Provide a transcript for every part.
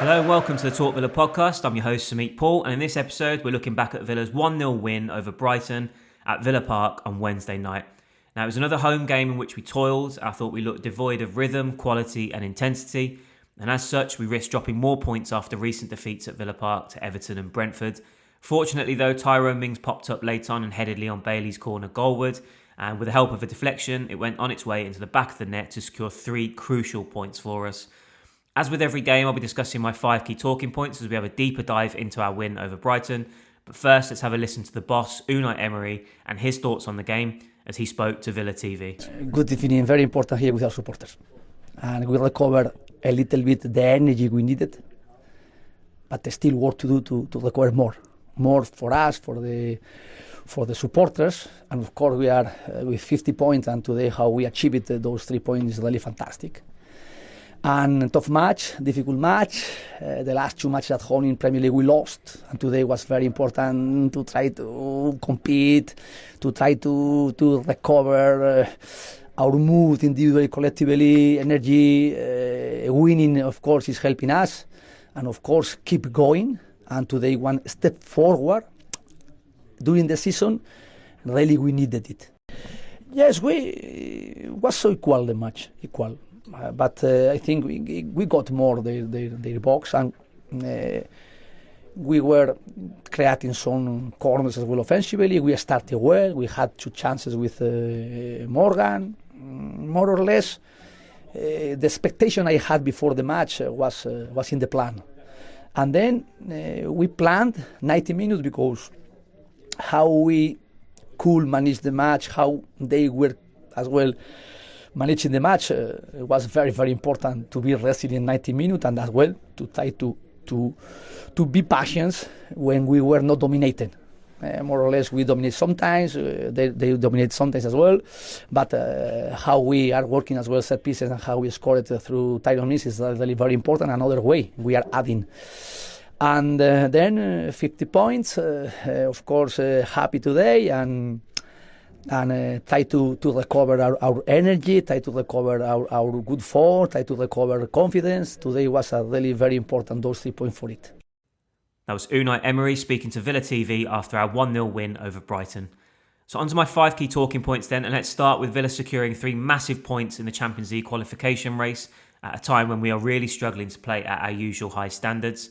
Hello and welcome to the Talk Villa podcast. I'm your host, Samit Paul, and in this episode, we're looking back at Villa's 1-0 win over Brighton at Villa Park on Wednesday night. Now, it was another home game in which we toiled. I thought we looked devoid of rhythm, quality and intensity, and as such, we risked dropping more points after recent defeats at Villa Park to Everton and Brentford. Fortunately, though, Tyrone Mings popped up late on and headed Leon Bailey's corner goalward, and with the help of a deflection, it went on its way into the back of the net to secure 3 crucial points for us. As with every game, I'll be discussing my 5 key talking points as we have a deeper dive into our win over Brighton. But first, let's have a listen to the boss, Unai Emery, and his thoughts on the game as he spoke to Villa TV. Good evening, very important here with our supporters. And we recovered a little bit the energy we needed, but there's still work to do to recover more. More for us, for the supporters. And of course, we are with 50 points, and today how we achieved those 3 points is really fantastic. And tough match, difficult match. The last 2 matches at home in Premier League we lost, and today was very important to try to compete, to try to recover our mood individually, collectively, energy. Winning, of course, is helping us, and of course keep going. And today one step forward during the season. Really, we needed it. Yes, we was so equal the match, equal. But I think we got more their box, and we were creating some corners as well offensively. We started well. We had 2 chances with Morgan, more or less. The expectation I had before the match was in the plan. And then we planned 90 minutes because how we could manage the match, how they were as well managing the match was very, very important to be resilient 90 minutes, and as well to try to be patient when we were not dominated. More or less we dominate sometimes, they dominate sometimes as well, but how we are working as well set pieces and how we score it through Tyrone Mings is really very important. Another way we are adding. And then 50 points, of course happy today, and try to recover our energy, try to recover our good form, try to recover confidence. Today was a really very important, those 3 points for it. That was Unai Emery speaking to Villa TV after our 1-0 win over Brighton. So on to my 5 key talking points then, and let's start with Villa securing 3 massive points in the Champions League qualification race at a time when we are really struggling to play at our usual high standards.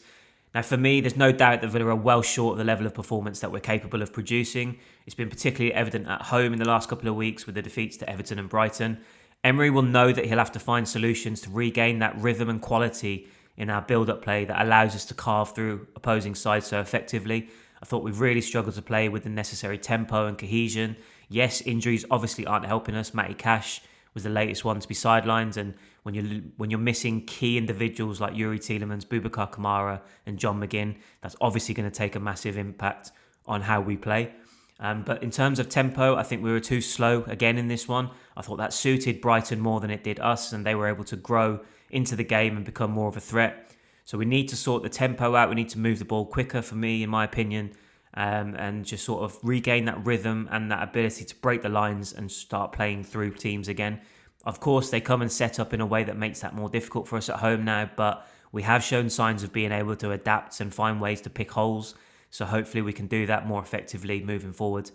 Now, for me, there's no doubt that Villa are well short of the level of performance that we're capable of producing. It's been particularly evident at home in the last couple of weeks with the defeats to Everton and Brighton. Emery will know that he'll have to find solutions to regain that rhythm and quality in our build-up play that allows us to carve through opposing sides so effectively. I thought we've really struggled to play with the necessary tempo and cohesion. Yes, injuries obviously aren't helping us. Matty Cash was the latest one to be sidelined, and when you're missing key individuals like Yuri Tielemans, Boubacar Kamara and John McGinn, that's obviously going to take a massive impact on how we play. But in terms of tempo, I think we were too slow again in this one. I thought that suited Brighton more than it did us, and they were able to grow into the game and become more of a threat. So we need to sort the tempo out. We need to move the ball quicker, for me, in my opinion, and just sort of regain that rhythm and that ability to break the lines and start playing through teams again. Of course, they come and set up in a way that makes that more difficult for us at home now, but we have shown signs of being able to adapt and find ways to pick holes. So hopefully we can do that more effectively moving forward.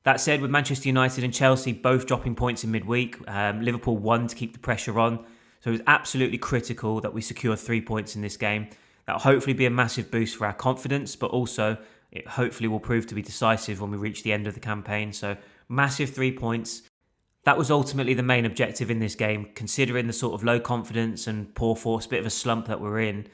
That said, with Manchester United and Chelsea both dropping points in midweek, Liverpool won to keep the pressure on. So it was absolutely critical that we secure 3 points in this game. That will hopefully be a massive boost for our confidence, but also it hopefully will prove to be decisive when we reach the end of the campaign. So massive 3 points. That was ultimately the main objective in this game, considering the sort of low confidence and poor force, bit of a slump that we're in.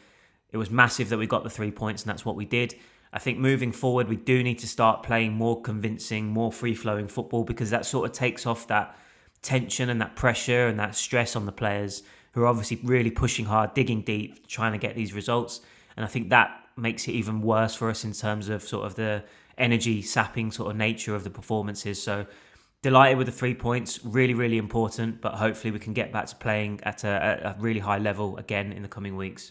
It was massive that we got the 3 points, and that's what we did. I think moving forward, we do need to start playing more convincing, more free-flowing football, because that sort of takes off that tension and that pressure and that stress on the players who are obviously really pushing hard, digging deep, trying to get these results. And I think that makes it even worse for us in terms of sort of the energy sapping sort of nature of the performances. So delighted with the 3 points, really, really important, but hopefully we can get back to playing at a really high level again in the coming weeks.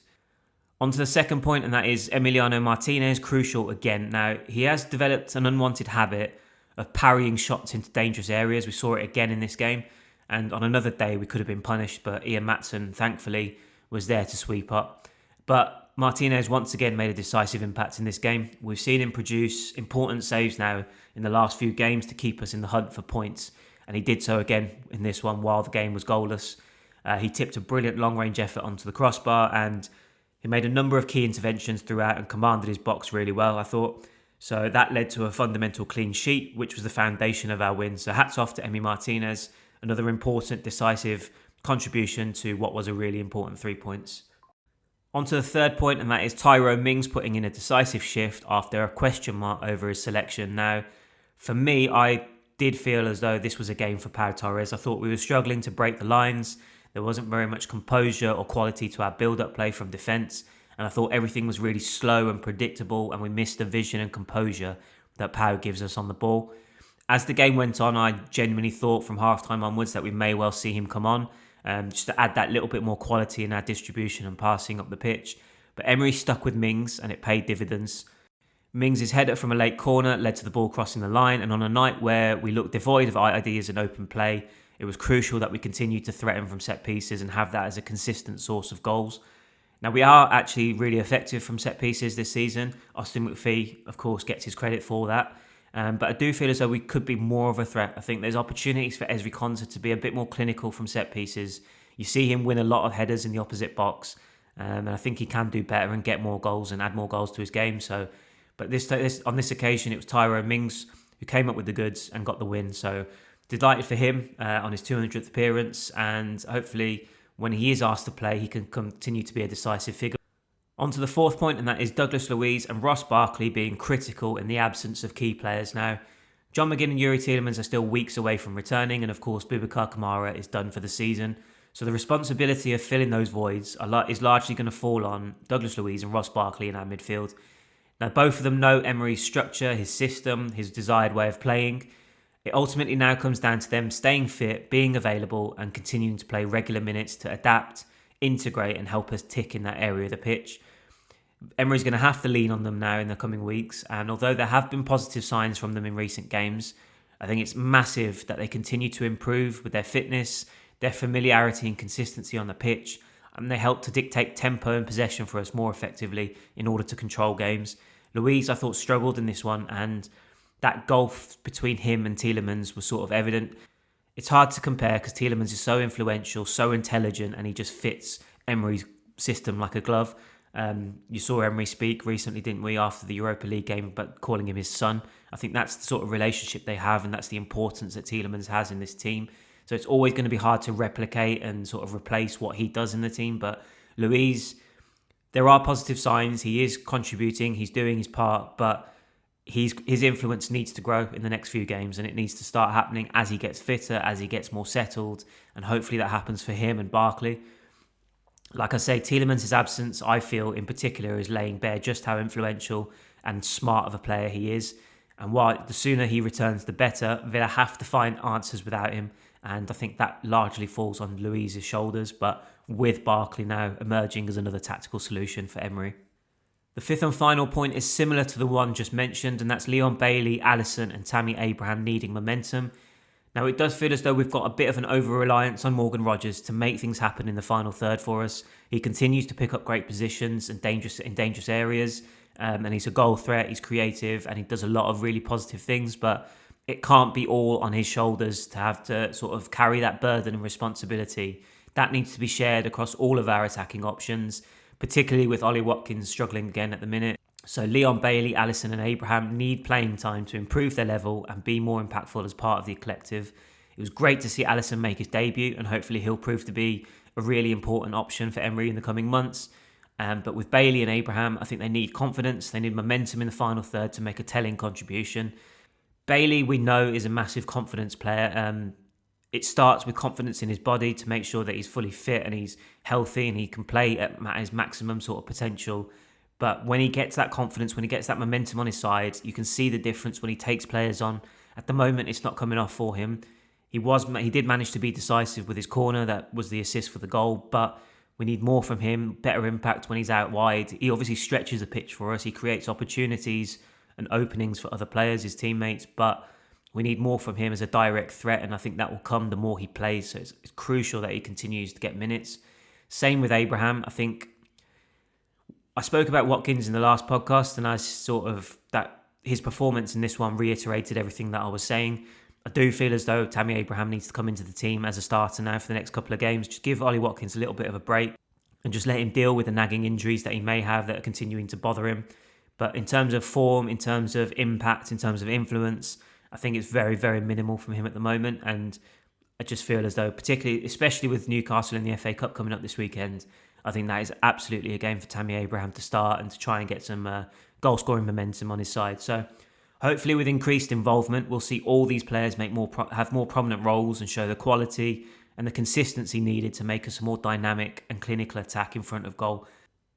On to the second point, and that is Emiliano Martinez, crucial again. Now, he has developed an unwanted habit of parrying shots into dangerous areas. We saw it again in this game, and on another day we could have been punished, but Ian Maatsen, thankfully, was there to sweep up. But Martinez once again made a decisive impact in this game. We've seen him produce important saves now in the last few games to keep us in the hunt for points. And he did so again in this one while the game was goalless. He tipped a brilliant long-range effort onto the crossbar, and he made a number of key interventions throughout and commanded his box really well, I thought. So that led to a fundamental clean sheet, which was the foundation of our win. So hats off to Emi Martinez, another important, decisive contribution to what was a really important 3 points. On to the third point, and that is Tyrone Mings putting in a decisive shift after a question mark over his selection. Now, for me, I did feel as though this was a game for Pau Torres. I thought we were struggling to break the lines. There wasn't very much composure or quality to our build-up play from defence. And I thought everything was really slow and predictable, and we missed the vision and composure that Pau gives us on the ball. As the game went on, I genuinely thought from half-time onwards that we may well see him come on, just to add that little bit more quality in our distribution and passing up the pitch. But Emery stuck with Mings, and it paid dividends. Mings' header from a late corner led to the ball crossing the line, and on a night where we looked devoid of ideas and open play, it was crucial that we continued to threaten from set pieces and have that as a consistent source of goals. Now, we are actually really effective from set pieces this season. Austin McPhee, of course, gets his credit for that. But I do feel as though we could be more of a threat. I think there's opportunities for Ezri Konsa to be a bit more clinical from set pieces. You see him win a lot of headers in the opposite box. And I think he can do better and get more goals and add more goals to his game. But on this occasion, it was Tyrone Mings who came up with the goods and got the win. So delighted for him on his 200th appearance. And hopefully, when he is asked to play, he can continue to be a decisive figure. On to the fourth point, and that is Douglas Luiz and Ross Barkley being critical in the absence of key players now. John McGinn and Yuri Tielemans are still weeks away from returning, and of course Boubacar Kamara is done for the season. So the responsibility of filling those voids is largely going to fall on Douglas Luiz and Ross Barkley in our midfield. Now, both of them know Emery's structure, his system, his desired way of playing. It ultimately now comes down to them staying fit, being available, and continuing to play regular minutes to adapt, integrate, and help us tick in that area of the pitch. Emery's going to have to lean on them now in the coming weeks, and although there have been positive signs from them in recent games, I think it's massive that they continue to improve with their fitness, their familiarity and consistency on the pitch, and they help to dictate tempo and possession for us more effectively in order to control games. Luiz, I thought, struggled in this one, and that gulf between him and Tielemans was sort of evident. It's hard to compare because Tielemans is so influential, so intelligent, and he just fits Emery's system like a glove. You saw Emery speak recently, didn't we, after the Europa League game, but calling him his son. I think that's the sort of relationship they have, and that's the importance that Tielemans has in this team. So it's always going to be hard to replicate and sort of replace what he does in the team. But Luiz, there are positive signs. He is contributing. He's doing his part, but his influence needs to grow in the next few games, and it needs to start happening as he gets fitter, as he gets more settled, and hopefully that happens for him and Barkley. Like I say, Tielemans' absence, I feel in particular, is laying bare just how influential and smart of a player he is. And while the sooner he returns, the better. Villa have to find answers without him, and I think that largely falls on Luiz's shoulders, but with Barkley now emerging as another tactical solution for Emery. The fifth and final point is similar to the one just mentioned, and that's Leon Bailey, Alisson and Tammy Abraham needing momentum. Now, it does feel as though we've got a bit of an over-reliance on Morgan Rogers to make things happen in the final third for us. He continues to pick up great positions and in dangerous areas, and he's a goal threat, he's creative, and he does a lot of really positive things, but it can't be all on his shoulders to have to sort of carry that burden and responsibility. That needs to be shared across all of our attacking options, particularly with Ollie Watkins struggling again at the minute. So Leon Bailey, Alisson and Abraham need playing time to improve their level and be more impactful as part of the collective. It was great to see Alisson make his debut, and hopefully he'll prove to be a really important option for Emery in the coming months. But with Bailey and Abraham, I think they need confidence, they need momentum in the final third to make a telling contribution. Bailey, we know, is a massive confidence player. It starts with confidence in his body to make sure that he's fully fit and he's healthy and he can play at his maximum sort of potential. But when he gets that confidence, when he gets that momentum on his side, you can see the difference when he takes players on. At the moment, it's not coming off for him. He did manage to be decisive with his corner. That was the assist for the goal. But we need more from him, better impact when he's out wide. He obviously stretches the pitch for us. He creates opportunities and openings for other players, his teammates. But we need more from him as a direct threat. And I think that will come the more he plays. So it's crucial that he continues to get minutes. Same with Abraham. I think I spoke about Watkins in the last podcast, and I sort of that his performance in this one reiterated everything that I was saying. I do feel as though Tammy Abraham needs to come into the team as a starter now for the next couple of games. Just give Ollie Watkins a little bit of a break and just let him deal with the nagging injuries that he may have that are continuing to bother him. But in terms of form, in terms of impact, in terms of influence, I think it's very, very minimal from him at the moment. And I just feel as though, especially with Newcastle in the FA Cup coming up this weekend, I think that is absolutely a game for Tammy Abraham to start and to try and get some goal-scoring momentum on his side. So hopefully with increased involvement, we'll see all these players have more prominent roles and show the quality and the consistency needed to make us a more dynamic and clinical attack in front of goal.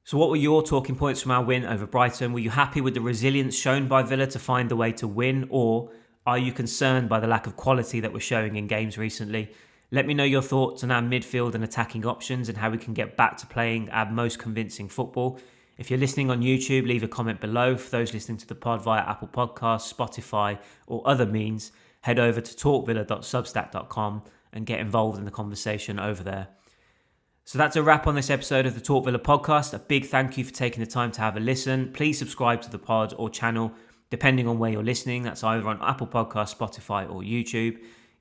So what were your talking points from our win over Brighton? Were you happy with the resilience shown by Villa to find the way to win, or are you concerned by the lack of quality that we're showing in games recently? Let me know your thoughts on our midfield and attacking options and how we can get back to playing our most convincing football. If you're listening on YouTube, leave a comment below. For those listening to the pod via Apple Podcasts, Spotify or other means, head over to talkvilla.substack.com and get involved in the conversation over there. So that's a wrap on this episode of the Talk Villa podcast. A big thank you for taking the time to have a listen. Please subscribe to the pod or channel, depending on where you're listening. That's either on Apple Podcasts, Spotify or YouTube.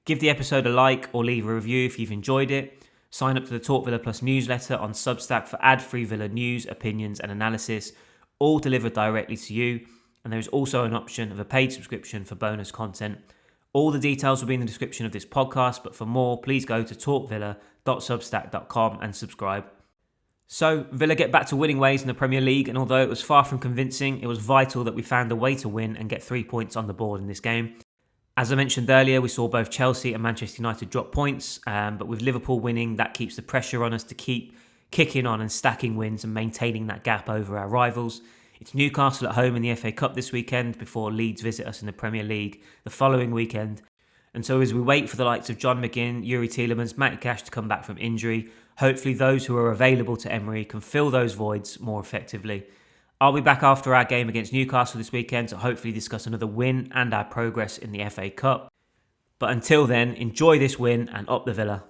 Give the episode a like or leave a review if you've enjoyed it. Sign up to the Talk Villa Plus newsletter on Substack for ad-free Villa news, opinions and analysis, all delivered directly to you. And there is also an option of a paid subscription for bonus content. All the details will be in the description of this podcast, but for more, please go to talkvilla.substack.com and subscribe. So, Villa get back to winning ways in the Premier League, and although it was far from convincing, it was vital that we found a way to win and get 3 points on the board in this game. As I mentioned earlier, we saw both Chelsea and Manchester United drop points, but with Liverpool winning, that keeps the pressure on us to keep kicking on and stacking wins and maintaining that gap over our rivals. It's Newcastle at home in the FA Cup this weekend before Leeds visit us in the Premier League the following weekend. And so as we wait for the likes of John McGinn, Yuri Tielemans, Matty Cash to come back from injury, hopefully those who are available to Emery can fill those voids more effectively. I'll be back after our game against Newcastle this weekend to hopefully discuss another win and our progress in the FA Cup. But until then, enjoy this win and up the Villa.